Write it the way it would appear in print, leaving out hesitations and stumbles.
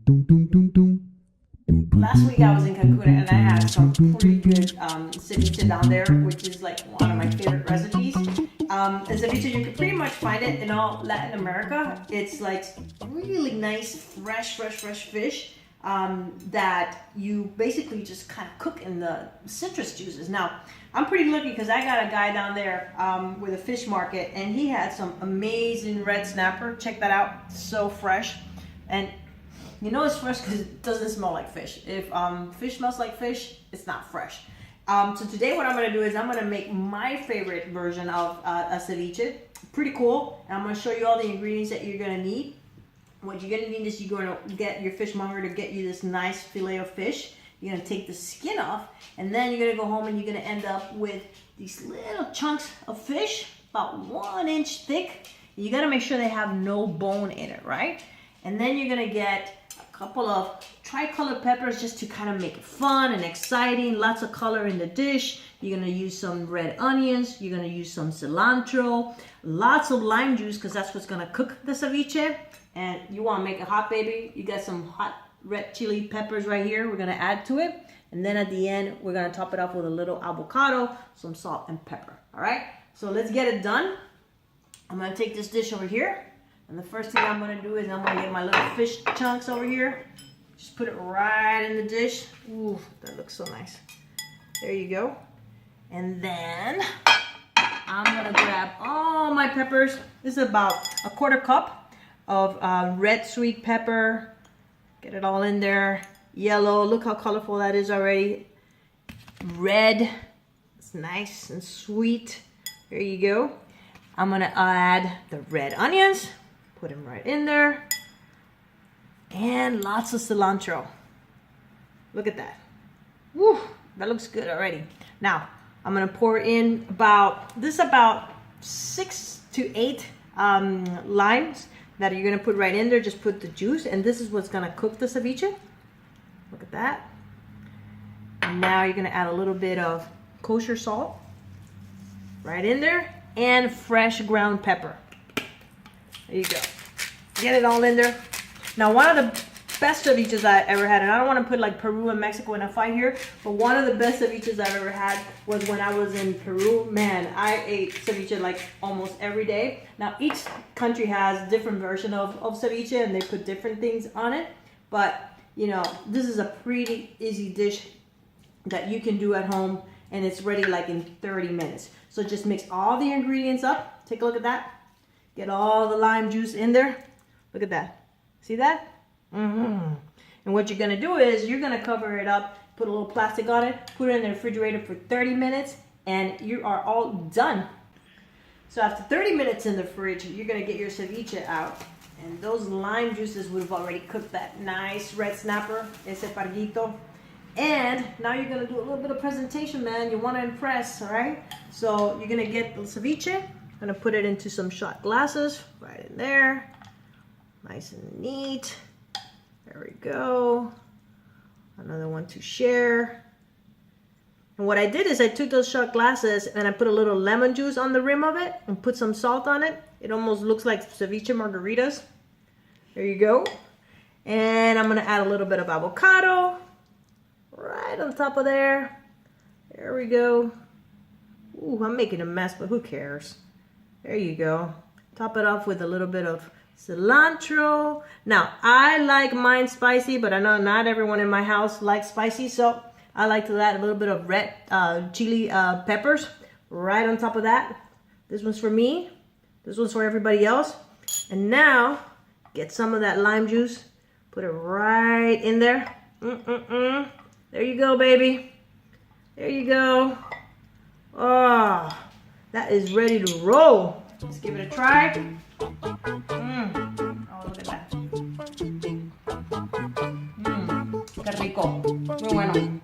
Last week I was in Cancun and I had some pretty good ceviche down there, which is like one of my favorite recipes. And ceviche, you can pretty much find it in all Latin America. It's like really nice, fresh fish that you basically just kind of cook in the citrus juices. Now, I'm pretty lucky because I got a guy down there with a fish market, and he had some amazing red snapper. Check that out, so fresh. And you know it's fresh because it doesn't smell like fish. If fish smells like fish, it's not fresh. So today what I'm going to do is I'm going to make my favorite version of a ceviche. Pretty cool. And I'm going to show you all the ingredients that you're going to need. What you're going to need is you're going to get your fishmonger to get you this nice fillet of fish. You're going to take the skin off, and then you're going to go home and you're going to end up with these little chunks of fish, about 1 inch thick. You got to make sure they have no bone in it, right? And then you're going to get a couple of tricolor peppers just to kind of make it fun and exciting. Lots of color in the dish. You're going to use some red onions. You're going to use some cilantro. Lots of lime juice because that's what's going to cook the ceviche. And you want to make it hot, baby. You got some hot red chili peppers right here. We're going to add to it. And then at the end, we're going to top it off with a little avocado, some salt and pepper. All right. So let's get it done. I'm going to take this dish over here. And the first thing I'm going to do is I'm going to get my little fish chunks over here. Just put it right in the dish. Ooh, that looks so nice. There you go. And then I'm going to grab all my peppers. This is about a 1/4 cup of red sweet pepper. Get it all in there. Yellow. Look how colorful that is already. Red. It's nice and sweet. There you go. I'm going to add the red onions. Put them right in there. And lots of cilantro. Look at that. Woo, that looks good already. Now, I'm going to pour in about 6 to 8 limes that you're going to put right in there. Just put the juice, and this is what's going to cook the ceviche. Look at that. And now you're going to add a little bit of kosher salt right in there, and fresh ground pepper. There you go. Get it all in there. Now, one of the best ceviches I ever had, and I don't want to put like Peru and Mexico in a fight here, but one of the best ceviches I've ever had was when I was in Peru. Man, I ate ceviche like almost every day. Now, each country has different version of ceviche, and they put different things on it. But, you know, this is a pretty easy dish that you can do at home, and it's ready like in 30 minutes. So just mix all the ingredients up. Take a look at that. Get all the lime juice in there. Look at that. See that? And what you're going to do is you're going to cover it up, put a little plastic on it, put it in the refrigerator for 30 minutes, and you are all done. So after 30 minutes in the fridge, you're going to get your ceviche out. And those lime juices would have already cooked that nice red snapper, ese parguito. And now you're going to do a little bit of presentation, man. You want to impress, all right? So you're going to get the ceviche. I'm going to put it into some shot glasses right in there. Nice and neat. There we go. Another one to share. And what I did is I took those shot glasses and I put a little lemon juice on the rim of it and put some salt on it. It almost looks like ceviche margaritas. There you go. And I'm going to add a little bit of avocado right on top of there. There we go. Ooh, I'm making a mess, but who cares? There you go. Top it off with a little bit of cilantro. Now, I like mine spicy, but I know not everyone in my house likes spicy, so I like to add a little bit of red chili peppers right on top of that. This one's for me. This one's for everybody else. And now, get some of that lime juice. Put it right in there. There you go, baby. There you go. Oh, that is ready to roll. Let's give it a try. Oh, look at that. Qué rico. Muy bueno.